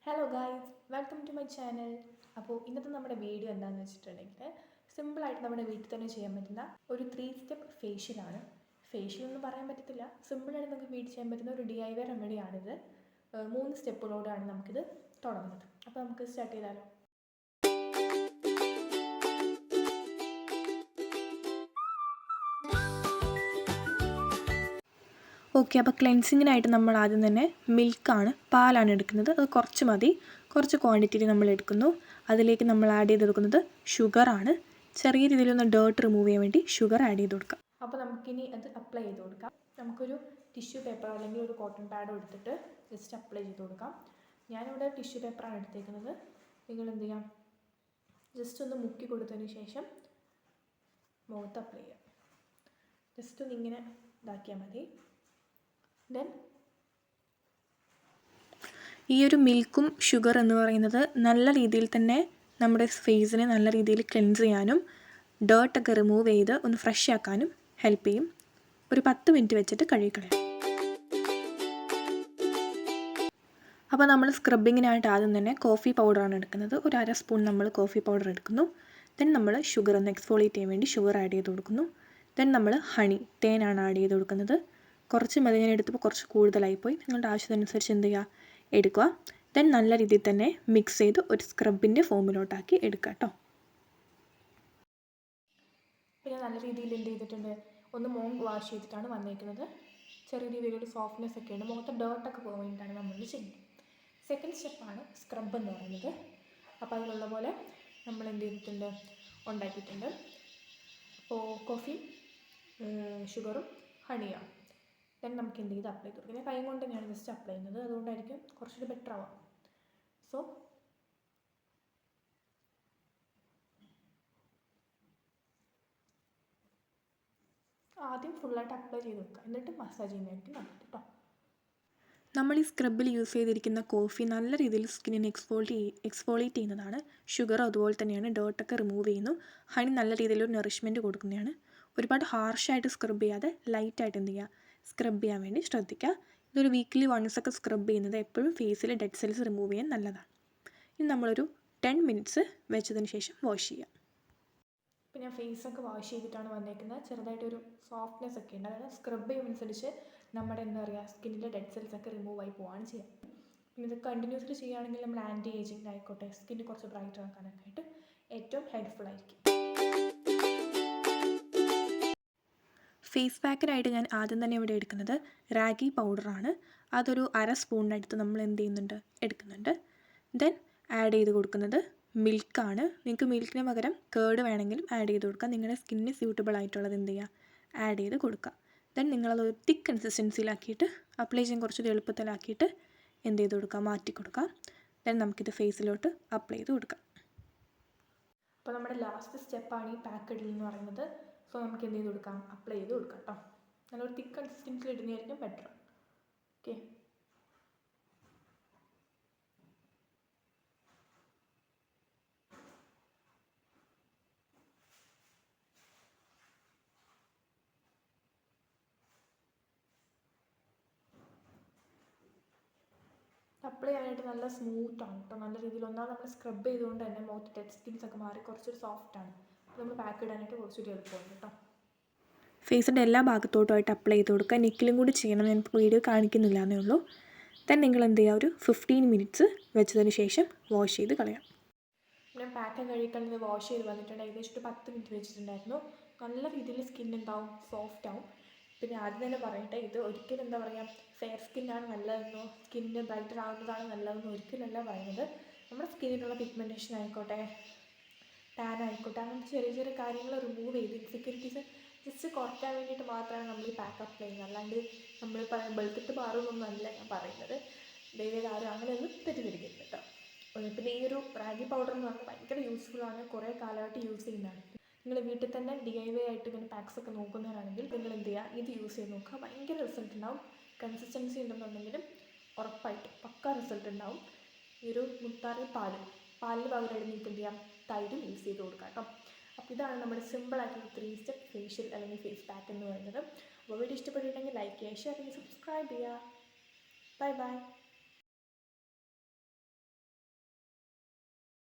Hello guys, welcome to my channel. അപ്പോൾ ഇന്നത്തെ നമ്മുടെ വീഡിയോ എന്താണെന്ന് വെച്ചിട്ടുണ്ടെങ്കിൽ സിമ്പിളായിട്ട് നമ്മുടെ വീട്ടിൽ തന്നെ ചെയ്യാൻ പറ്റുന്ന ഒരു 3 സ്റ്റെപ്പ് ഫേഷ്യലാണ്. ഫേഷ്യൽ എന്ന് പറയാൻ പറ്റത്തില്ല, സിമ്പിളായിട്ട് നമുക്ക് വീട്ടിൽ ചെയ്യാൻ പറ്റുന്ന ഒരു DIY റെമഡിയാണിത്. 3 സ്റ്റെപ്പുകളോടാണ് നമുക്കിത് തുടങ്ങുന്നത്. അപ്പോൾ നമുക്ക് സ്റ്റാർട്ട് ചെയ്താലോ. ഓക്കെ, അപ്പോൾ ക്ലെൻസിങ്ങിനായിട്ട് നമ്മൾ ആദ്യം തന്നെ പാലാണ് എടുക്കുന്നത്. അത് കുറച്ച് മതി, കുറച്ച് ക്വാണ്ടിറ്റിയിൽ നമ്മൾ എടുക്കുന്നു. അതിലേക്ക് നമ്മൾ ആഡ് ചെയ്ത് കൊടുക്കുന്നത് ഷുഗറാണ്. ചെറിയ രീതിയിലൊന്ന് ഡേർട്ട് റിമൂവ് ചെയ്യാൻ വേണ്ടി ഷുഗർ ആഡ് ചെയ്ത് കൊടുക്കാം. അപ്പോൾ നമുക്കിനി അത് അപ്ലൈ ചെയ്ത് കൊടുക്കാം. നമുക്കൊരു ടിഷ്യൂ പേപ്പർ അല്ലെങ്കിൽ ഒരു കോട്ടൺ പാഡോ എടുത്തിട്ട് ജസ്റ്റ് അപ്ലൈ ചെയ്ത് കൊടുക്കാം. ഞാനിവിടെ ടിഷ്യൂ പേപ്പറാണ് എടുത്തേക്കുന്നത്. നിങ്ങൾ എന്ത് ചെയ്യാം, ജസ്റ്റ് ഒന്ന് മുക്കി കൊടുത്തതിന് ശേഷം മുഖത്ത് അപ്ലൈ ചെയ്യാം. ജസ്റ്റ് ഒന്ന് ഇങ്ങനെ ഇതാക്കിയാൽ മതി. ദെൻ ഈ ഒരു മിൽക്കും ഷുഗർ എന്ന് പറയുന്നത് നല്ല രീതിയിൽ തന്നെ നമ്മുടെ ഫേസിനെ നല്ല രീതിയിൽ ക്ലെൻസ് ചെയ്യാനും ഡേർട്ടൊക്കെ റിമൂവ് ചെയ്ത് ഒന്ന് ഫ്രഷ് ആക്കാനും ഹെൽപ്പ് ചെയ്യും. ഒരു 10 മിനിറ്റ് വെച്ചിട്ട് കഴുകിക്കളയാം. അപ്പോൾ നമ്മൾ സ്ക്രബിങ്ങിനായിട്ട് ആദ്യം തന്നെ കോഫി പൗഡറാണ് എടുക്കുന്നത്. ഒരു 1/2 സ്പൂൺ നമ്മൾ കോഫി പൗഡർ എടുക്കുന്നു. ദെൻ നമ്മൾ ഷുഗർ ഒന്ന് എക്സ്ഫോളിയേറ്റ് ചെയ്യാൻ വേണ്ടി ഷുഗർ ആഡ് ചെയ്ത് കൊടുക്കുന്നു. ദെൻ നമ്മൾ തേനാണ് ആഡ് ചെയ്ത് കൊടുക്കുന്നത്. കുറച്ച് മതി, ഞാൻ എടുത്തപ്പോൾ കുറച്ച് കൂടുതലായിപ്പോയി. നിങ്ങളുടെ ആവശ്യത്തിനനുസരിച്ച് എന്ത് ചെയ്യുക, എടുക്കുക. ദെൻ നല്ല രീതിയിൽ തന്നെ മിക്സ് ചെയ്ത് ഒരു സ്ക്രബിൻ്റെ ഫോമിലോട്ടാക്കി എടുക്കുക കേട്ടോ. പിന്നെ നല്ല രീതിയിൽ എന്ത് ചെയ്തിട്ടുണ്ട്, ഒന്ന് മുഖം വാഷ് ചെയ്തിട്ടാണ് വന്നേക്കുന്നത്. ചെറിയ രീതിയിലൊരു സോഫ്റ്റ്നെസ് ഒക്കെ ഉണ്ട്. മുഖത്ത് ഡേർട്ടൊക്കെ പോകാൻ വേണ്ടിയിട്ടാണ് നമ്മൾ ചെയ്യുന്നത്. സെക്കൻഡ് സ്റ്റെപ്പാണ് സ്ക്രബ് എന്ന് പറയുന്നത്. അപ്പോൾ അതിലുള്ള പോലെ നമ്മൾ എന്ത് ചെയ്തിട്ടുണ്ട്, ഉണ്ടാക്കിയിട്ടുണ്ട്. അപ്പോൾ കോഫിയും ഷുഗറും ഹണിയാണ്. ദെൻ നമുക്ക് എന്ത് ചെയ്ത് അപ്ലൈ ചെയ്ത് കൊടുക്കും. ഞാൻ കൈ കൊണ്ട് തന്നെയാണ് ജസ്റ്റ് അപ്ലൈ ചെയ്യുന്നത്, അതുകൊണ്ടായിരിക്കും കുറച്ചുകൂടി ബെറ്റർ ആവാം. സോ ആദ്യം ഫുള്ളായിട്ട് അപ്ലൈ ചെയ്ത് കൊടുക്കുക, എന്നിട്ട് മസാജ് ചെയ്യുന്നതായിരിക്കും നല്ലത് കേട്ടോ. നമ്മൾ ഈ സ്ക്രബിൽ യൂസ് ചെയ്തിരിക്കുന്ന കോഫി നല്ല രീതിയിൽ സ്കിന്നിനെ എക്സ്ഫോളിയേറ്റ് ചെയ്യുന്നതാണ്. ഷുഗർ അതുപോലെ തന്നെയാണ്, ഡേർട്ടൊക്കെ റിമൂവ് ചെയ്യുന്നു. ഹണി നല്ല രീതിയിലൊരു നറിഷ്മെൻറ്റ് കൊടുക്കുന്നതാണ്. ഒരുപാട് ഹാർഷായിട്ട് സ്ക്രബ് ചെയ്യാതെ ലൈറ്റായിട്ട് എന്ത് ചെയ്യുക, സ്ക്രബ് ചെയ്യാൻ വേണ്ടി ശ്രദ്ധിക്കുക. ഇതൊരു വീക്ക്ലി വൺസൊക്കെ സ്ക്രബ് ചെയ്യുന്നത് എപ്പോഴും ഫേസിൽ ഡെഡ് സെൽസ് റിമൂവ് ചെയ്യാൻ നല്ലതാണ്. ഇനി നമ്മളൊരു 10 മിനിറ്റ്സ് വെച്ചതിന് ശേഷം വാഷ് ചെയ്യാം. ഇപ്പോൾ ഞാൻ ഫേസൊക്കെ വാഷ് ചെയ്തിട്ടാണ് വന്നേക്കുന്നത്. ചെറുതായിട്ടൊരു സോഫ്റ്റ്നെസ് ഒക്കെ ഉണ്ട്. അതായത് സ്ക്രബ് ചെയ്യുന്നതനുസരിച്ച് നമ്മുടെ എന്താ പറയുക, സ്കിന്നിലെ ഡെഡ് സെൽസ് ഒക്കെ റിമൂവ് ആയി പോവുകയാണ് ചെയ്യുക. പിന്നെ ഇത് കണ്ടിന്യൂസ്ലി ചെയ്യുകയാണെങ്കിൽ നമ്മൾ ആൻറ്റി ഏജിങ് ആയിക്കോട്ടെ, സ്കിന്ന് കുറച്ച് ബ്രൈറ്റർ ആക്കാനൊക്കെ ആയിട്ട് ഏറ്റവും ഹെൽപ്ഫുൾ ആയിരിക്കും. ഫേസ് പാക്കിനായിട്ട് ഞാൻ ആദ്യം തന്നെ ഇവിടെ എടുക്കുന്നത് റാഗി പൗഡറാണ്. അതൊരു 1/2 സ്പൂണിനടുത്ത് നമ്മൾ എന്ത് ചെയ്യുന്നുണ്ട്, എടുക്കുന്നുണ്ട്. ദെൻ ആഡ് ചെയ്ത് കൊടുക്കുന്നത് മിൽക്കാണ്. നിങ്ങൾക്ക് മിൽക്കിന് പകരം കേർഡ് വേണമെങ്കിലും ആഡ് ചെയ്ത് കൊടുക്കുക. നിങ്ങളുടെ സ്കിന്നിന് സ്യൂട്ടബിൾ ആയിട്ടുള്ളത് എന്ത് ചെയ്യുക, ആഡ് ചെയ്ത് കൊടുക്കുക. ദെൻ നിങ്ങളതൊരു തിക്ക് കൺസിസ്റ്റൻസിയിലാക്കിയിട്ട് അപ്ലൈ ചെയ്യാൻ കുറച്ചൊരു എളുപ്പത്തിലാക്കിയിട്ട് എന്ത് ചെയ്ത് കൊടുക്കുക, മാറ്റി കൊടുക്കുക. ദെൻ നമുക്കിത് ഫേസിലോട്ട് അപ്ലൈ ചെയ്ത് കൊടുക്കാം. അപ്പോൾ നമ്മുടെ ലാസ്റ്റ് സ്റ്റെപ്പാണ് ഈ പാക്ക് ഇടൽ എന്ന് പറയുന്നത്. സോ നമുക്ക് എന്ത് ചെയ്ത് കൊടുക്കാം, അപ്ലൈ ചെയ്ത് കൊടുക്കാം കേട്ടോ. നല്ലൊരു തിക്ക് കൺസിസ്റ്റൻസിൽ ഇടുന്നതായിരിക്കും ബെറ്റർ. ഓക്കെ, അപ്ലൈ ചെയ്യാനായിട്ട് നല്ല സ്മൂത്താണ് കേട്ടോ. നല്ല രീതിയിൽ ഒന്നാമത് നമ്മൾ സ്ക്രബ് ചെയ്തുകൊണ്ട് തന്നെ മുഖത്ത് ഡെഡ് സ്കിൻസ് ഒക്കെ മാറി കുറച്ചൊരു സോഫ്റ്റാണ്. അപ്പോൾ നമ്മൾ പാക്ക് ഇടാനായിട്ട് കുറച്ചൊരു എളുപ്പമുണ്ട് കേട്ടോ. ഫേസിൻ്റെ എല്ലാ ഭാഗത്തോട്ടുമായിട്ട് അപ്ലൈ ചെയ്ത് കൊടുക്കുക. നെക്കിലും കൂടി ചെയ്യണം, ഞാൻ വീഡിയോ കാണിക്കുന്നില്ല എന്നേ ഉള്ളൂ. ദെൻ നിങ്ങൾ എന്ത് ചെയ്യുക, ഒരു 15 മിനിറ്റ്സ് വെച്ചതിന് ശേഷം വാഷ് ചെയ്ത് കളയാം. ഞാൻ പാക്ക് കഴിക്കുന്നത് വാഷ് ചെയ്ത് വന്നിട്ടുണ്ട്. ഏകദേശം ഒരു 10 മിനിറ്റ് വെച്ചിട്ടുണ്ടായിരുന്നു. നല്ല രീതിയിൽ സ്കിൻ എന്താവും, സോഫ്റ്റ് ആവും. പിന്നെ ആദ്യം തന്നെ പറയട്ടെ, ഇത് ഒരിക്കലും എന്താ പറയുക, ഫെയർ സ്കിന്നാണ് നല്ലതെന്നോ സ്കിന്ന് ബ്രൈറ്റർ ആവുന്നതാണ് നല്ലതെന്നോ ഒരിക്കലല്ല പറയുന്നത്. നമ്മുടെ സ്കിന്നിലുള്ള പിഗ്മെൻറ്റേഷൻ ആയിക്കോട്ടെ, ടാൻ ആയിക്കോട്ടെ, അങ്ങനത്തെ ചെറിയ ചെറിയ കാര്യങ്ങൾ റിമൂവ് ചെയ്ത് ഇൻസെക്യൂരിറ്റീസ് ജസ്റ്റ് കുറയ്ക്കാൻ വേണ്ടിയിട്ട് മാത്രമാണ് നമ്മൾ ഈ പാക്ക് അപ്ലൈ ചെയ്യുന്നത്. അല്ലാണ്ട് നമ്മൾ വെളുത്തിട്ട് മാറുമെന്നൊന്നും അല്ല ഞാൻ പറയുന്നത്. ദയവേത് ആരും അങ്ങനെയൊന്നും തെറ്റിദ്ധരിക്കരുത് കേട്ടോ. പിന്നെ ഈ ഒരു റാഗി പൗഡർ എന്ന് പറഞ്ഞാൽ ഭയങ്കര യൂസ്ഫുള്ളാണ്. കുറേ കാലമായിട്ട് യൂസ് ചെയ്യുന്നതാണ്. നിങ്ങൾ വീട്ടിൽ തന്നെ DIY ആയിട്ട് ഇങ്ങനെ പാക്സ് ഒക്കെ നോക്കുന്നവരാണെങ്കിൽ നിങ്ങൾ എന്ത് ചെയ്യുക, ഇത് യൂസ് ചെയ്ത് നോക്കുക. ഭയങ്കര റിസൾട്ട് ഉണ്ടാവും. കൺസിസ്റ്റൻസി ഉണ്ടെന്നുണ്ടെങ്കിലും ഉറപ്പായിട്ടും പക്ക റിസൾട്ട് ഉണ്ടാവും. ഈ ഒരു മുത്താറി പാലിന് പകരമായിട്ട് നിങ്ങൾക്ക് എന്ത് ചെയ്യാം, തൈരും യൂസ് ചെയ്ത് കൊടുക്കാം കേട്ടോ. അപ്പോൾ ഇതാണ് നമ്മുടെ സിമ്പിളായിട്ടുള്ള 3 സ്റ്റെപ്പ് ഫേഷ്യൽ അല്ലെങ്കിൽ ഫേസ് പാക്ക് എന്ന് പറയുന്നത്. അപ്പോൾ വീഡിയോ ഇഷ്ടപ്പെട്ടിട്ടുണ്ടെങ്കിൽ ലൈക്ക് ചെയ്യുക, ഷെയർ ചെയ്യുക, സബ്സ്ക്രൈബ് ചെയ്യുക. Bye bye.